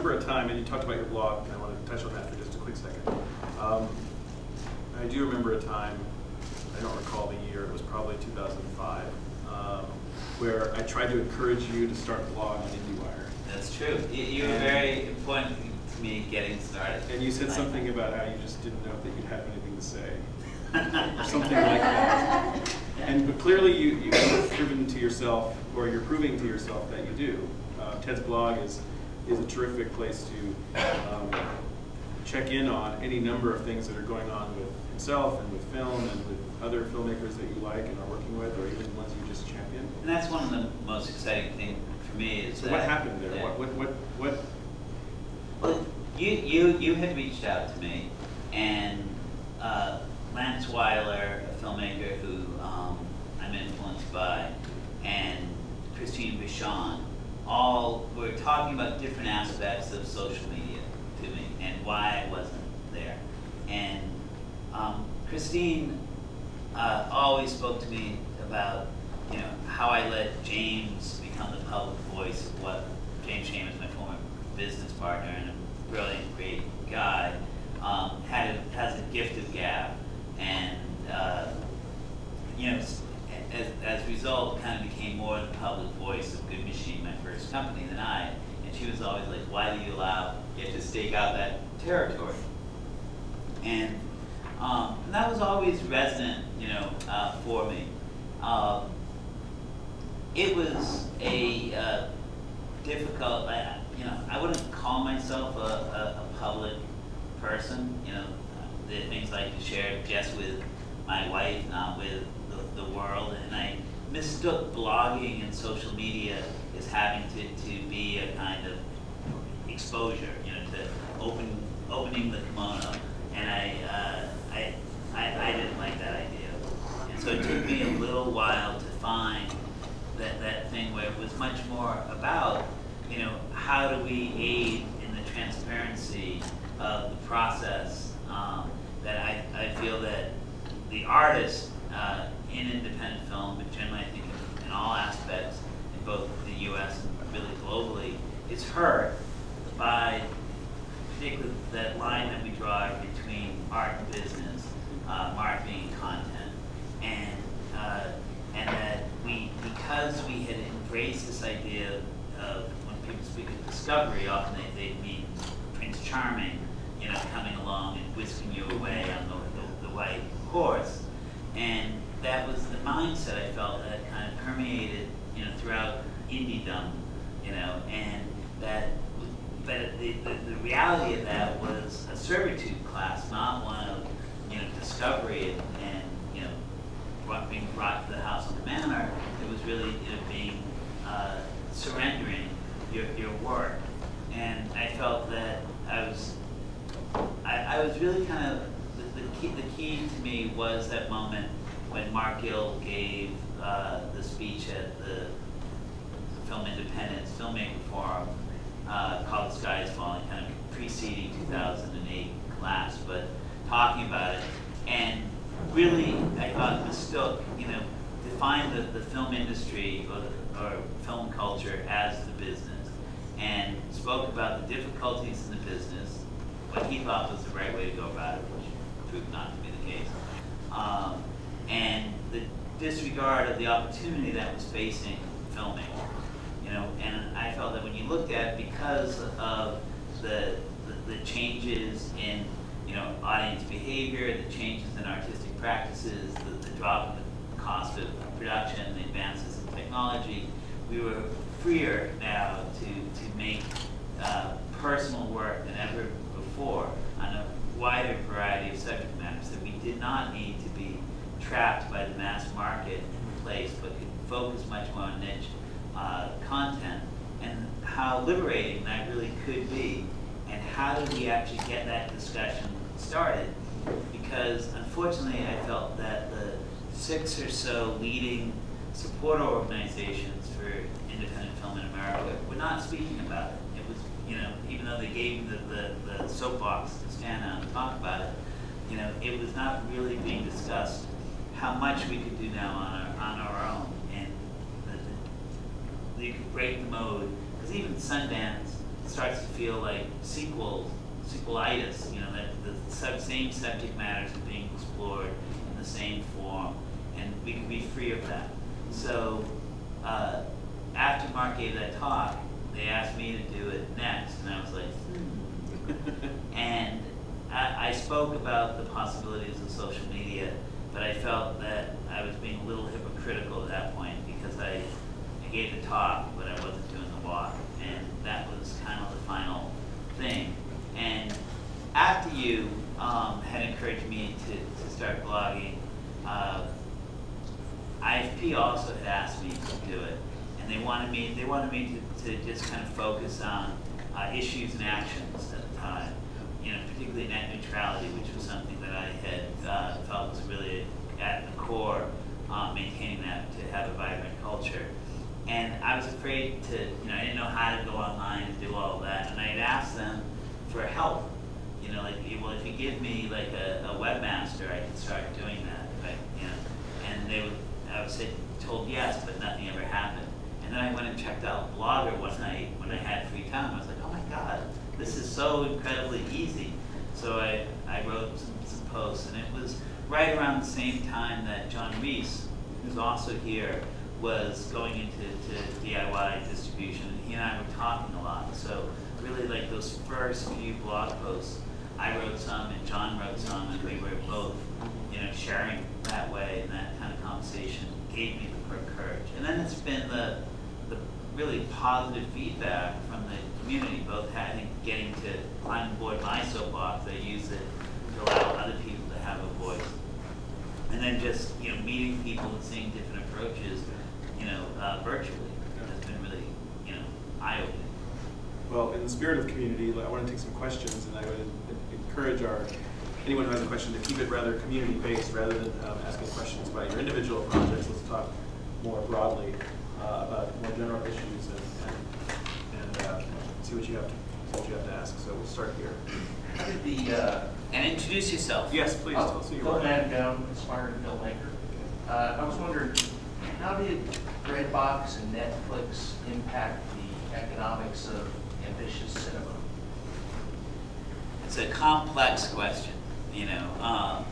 remember a time, and you talked about your blog, and I want to touch on that for just a quick second. I do remember a time, I don't recall the year, it was probably 2005, where I tried to encourage you to start a blog on IndieWire. That's true. You were very important to me getting started. And you said something about how you just didn't know that you'd have anything to say, or something like that. But clearly you've proven to yourself, or you're proving to yourself that you do. Ted's blog is a terrific place to check in on any number of things that are going on with himself and with film and with other filmmakers that you like and are working with, or even ones you just champion. And that's one of the most exciting things for me is so that. What happened there? Yeah. What? Well, you had reached out to me, and Lance Weiler, a filmmaker who I'm influenced by, and Christine Bichon, all were talking about different aspects of social media to me and why I wasn't there. And Christine always spoke to me about how I let James become the public voice of what James Shame is my former business partner and a brilliant, great guy, has a gift of gab, and as a result, kind of became more the public voice of Good Machine, my first company, than I. And she was always like, "Why do you get to stake out that territory?" And that was always resonant, for me. It was a difficult. I wouldn't call myself a public person. The things I like to share just with my wife, not with the world. And I mistook blogging and social media as having to be a kind of exposure, to opening the kimono. And I didn't like that idea. And so it took me a little while to find that thing where it was much more about, how do we aid in the transparency of the process, that I feel that the artist in independent film, but generally I think in all aspects, in both the US and really globally, is hurt by particularly that line that we draw between art and business, marketing and content, and that because we had embraced this idea of, when people speak of discovery, often they mean Prince Charming, coming along and whisking you away on the white horse, and that was the mindset I felt that kind of permeated, throughout indie-dom, and that. But the reality of that was a servitude class, not one of discovery and being brought to the house on the manor. It was really being surrendering your work, and I felt that I was really kind of the key to me was that moment when Mark Gill gave the speech at the Film Independence Filmmaking Forum. Called The Sky is Falling, kind of preceding 2008 collapse, but talking about it, and really I thought mistook, defined the film industry or film culture as the business, and spoke about the difficulties in the business, what he thought was the right way to go about it, which proved not to be the case, and the disregard of the opportunity that was facing filmmaking. And I felt that when you looked at, because of the changes in audience behavior, the changes in artistic practices, the drop in the cost of production, the advances in technology, we were freer now to make personal work than ever before on a wider variety of subject matters, that we did not need to be trapped by the mass market place, but could focus much more on niche content, and how liberating that really could be, and how did we actually get that discussion started? Because unfortunately I felt that the 6 or so leading supporter organizations for independent film in America were not speaking about it. It was, even though they gave me the soapbox to stand out and talk about it, it was not really being discussed how much we could do now on our own. You could break the mode, because even Sundance starts to feel like sequelitis, you know, that the same subject matters are being explored in the same form, and we can be free of that. So after Mark gave that talk, they asked me to do it next, and I was like, And I spoke about the possibilities of social media, but I felt that I was being a little hypocritical at that point because I gave the talk, but I wasn't doing the walk, and that was kind of the final thing. And after you had encouraged me to start blogging, IFP also had asked me to do it, and they wanted me to just kind of focus on issues and actions at the time, you know, particularly net neutrality, which was something that I had felt was really at the core, maintaining that to have a vibrant culture. And I was afraid to, you know, I didn't know how to go online and do all of that, and I had asked them for help. You know, like, well, if you give me like a webmaster, I can start doing that, right? You know, and I was told yes, but nothing ever happened. And then I went and checked out Blogger one night when I had free time. I was like, oh my God, this is so incredibly easy. So I wrote some posts, and it was right around the same time that John Reese, who's also here, was going into DIY distribution, and he and I were talking a lot. So really, like those first few blog posts, I wrote some and John wrote some, and we were both, you know, sharing that way, and that kind of conversation gave me the courage. And then it's been the really positive feedback from the community, both having getting to climb aboard my soapbox. I use it to allow other people to have a voice, and then just, you know, meeting people and seeing different approaches, you know, virtually has been really, you know, eye-opening. Well, in the spirit of community, I want to take some questions, and I would encourage anyone who has a question to keep it rather community-based rather than asking questions about your individual projects. Let's talk more broadly about more general issues and see what you have to ask. So we'll start here. How did And introduce yourself. Yes, please. Tell us who you Phil are. Madigan, aspiring filmmaker. I was wondering, how did Redbox and Netflix impact the economics of ambitious cinema? It's a complex question, you know,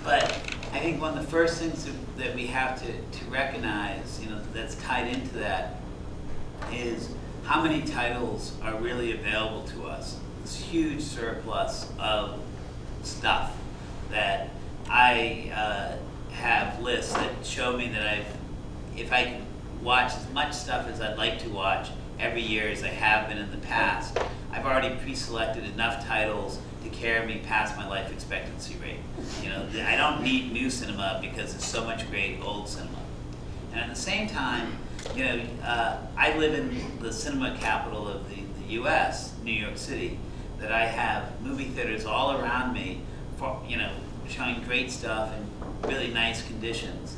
but I think one of the first things that we have to recognize, you know, that's tied into that is how many titles are really available to us. This huge surplus of stuff that I have lists that show me that if I can watch as much stuff as I'd like to watch every year as I have been in the past, I've already pre-selected enough titles to carry me past my life expectancy rate. You know, I don't need new cinema because there's so much great old cinema. And at the same time, you know, I live in the cinema capital of the U.S., New York City, that I have movie theaters all around me, for, you know, showing great stuff in really nice conditions.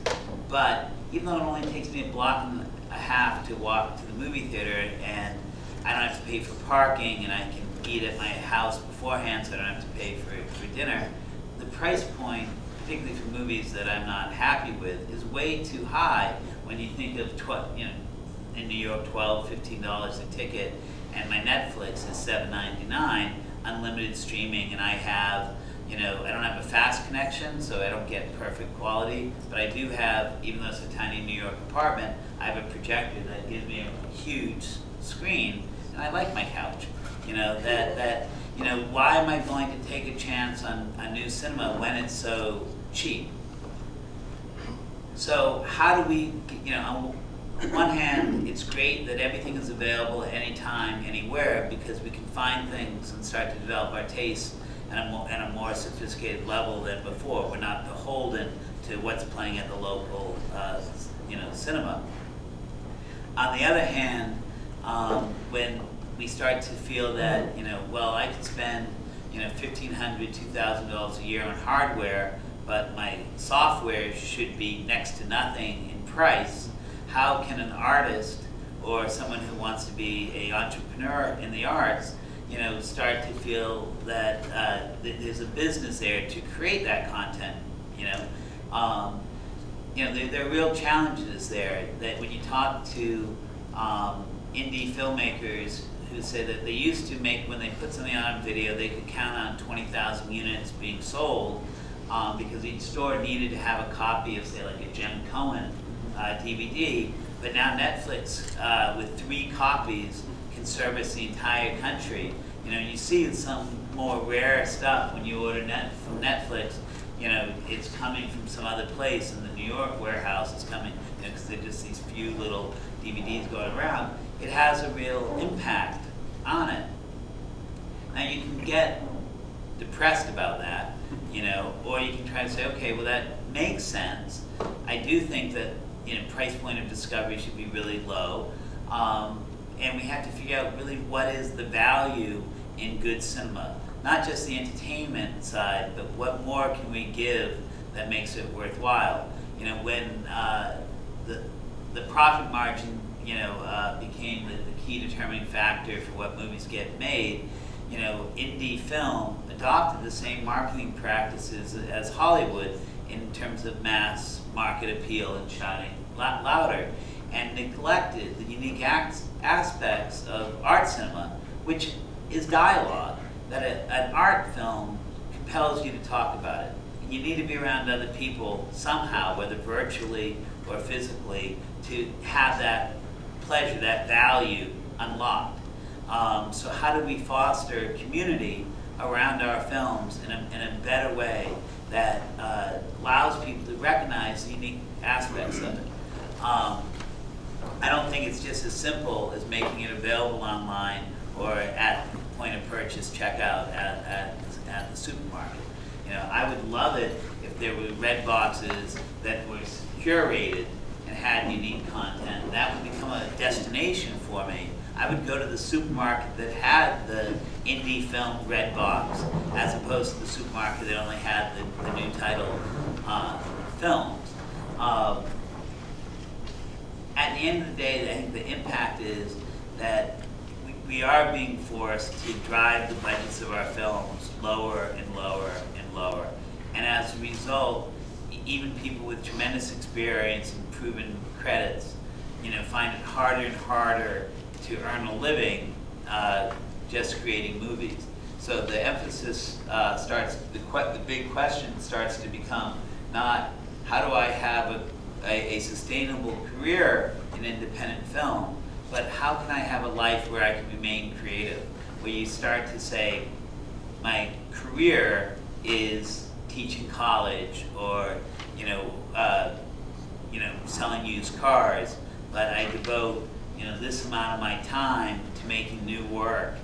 But even though it only takes me a block and a half to walk to the movie theater, and I don't have to pay for parking, and I can eat at my house beforehand, so I don't have to pay for dinner, the price point, particularly for movies that I'm not happy with, is way too high when you think of, you know, in New York, $12, $15 a ticket, and my Netflix is $7.99, unlimited streaming, and I have, you know, I don't have a fast connection, so I don't get perfect quality, but I do have, even though it's a tiny New York apartment, I have a projector that gives me a huge screen, and I like my couch. You know, you know, why am I going to take a chance on a new cinema when it's so cheap? So how do we, you know, on one hand, it's great that everything is available anytime, anywhere, because we can find things and start to develop our tastes at a more sophisticated level than before. We're not beholden to what's playing at the local, you know, cinema. On the other hand, when we start to feel that, you know, well, I could spend, you know, $1,500, $2,000 a year on hardware, but my software should be next to nothing in price. How can an artist or someone who wants to be an entrepreneur in the arts, you know, start to feel that there's a business there to create that content, you know? You know, there are real challenges there that when you talk to indie filmmakers who say that they used to make, when they put something on video, they could count on 20,000 units being sold because each store needed to have a copy of, say, like a Jem Cohen DVD. But now Netflix, with 3 copies, can service the entire country. You know, you see some more rare stuff when you order from Netflix. You know, it's coming from some other place, and the New York warehouse is coming, you know, because they're just these few little DVDs going around. It has a real impact on it. Now you can get depressed about that, you know, or you can try to say, okay, well that makes sense. I do think that, you know, price point of discovery should be really low, and we have to figure out really what is the value in good cinema. Not just the entertainment side, but what more can we give that makes it worthwhile. You know, when the profit margin, you know, became the key determining factor for what movies get made, you know, indie film adopted the same marketing practices as Hollywood in terms of mass market appeal and shouting louder, and neglected the unique aspects of art cinema, which is dialogue. That an art film compels you to talk about it. You need to be around other people somehow, whether virtually or physically, to have that pleasure, that value unlocked. So how do we foster community around our films in a better way that allows people to recognize the unique aspects of it? I don't think it's just as simple as making it available online or at point of purchase checkout at the supermarket. You know, I would love it if there were red boxes that were curated and had unique content. That would become a destination for me. I would go to the supermarket that had the indie film red box, as opposed to the supermarket that only had the new title films. At the end of the day, I think the impact is that we are being forced to drive the budgets of our films lower and lower and lower. And as a result, even people with tremendous experience and proven credits, you know, find it harder and harder to earn a living just creating movies. So the emphasis starts, the big question starts to become not how do I have a sustainable career in independent film, but how can I have a life where I can remain creative? Where you start to say, my career is teaching college, or selling used cars, but I devote this amount of my time to making new work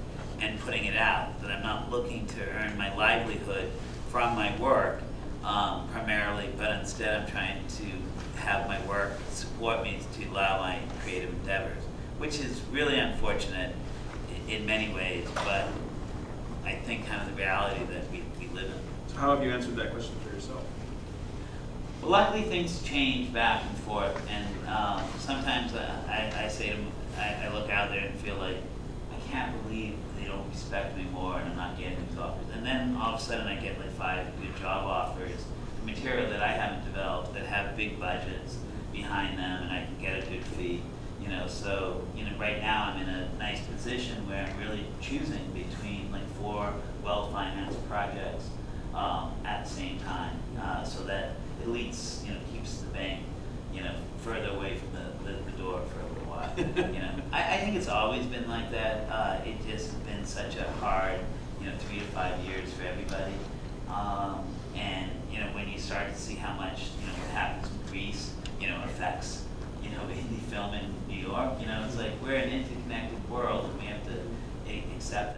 and putting it out. That I'm not looking to earn my livelihood from my work primarily, but instead I'm trying to have my work support me to allow my creative endeavors, which is really unfortunate in many ways, but I think kind of the reality that we live in. So how have you answered that question for yourself? Well, luckily things change back and forth, and sometimes I say to them, I look out there and feel like, I can't believe they don't respect me more and I'm not getting these offers. And then all of a sudden I get like 5 good job offers, material that I haven't developed, that have big budgets behind them, and I can get a good fee. So right now I'm in a nice position where I'm really choosing between like 4 well-financed projects at the same time, so that at least keeps the bank further away from the door for a little while. I think it's always been like that. It just has been such a hard 3 to 5 years for everybody, and when you start to see how much what happens in Greece affects indie film in New York, it's like we're an interconnected world and we have to accept it.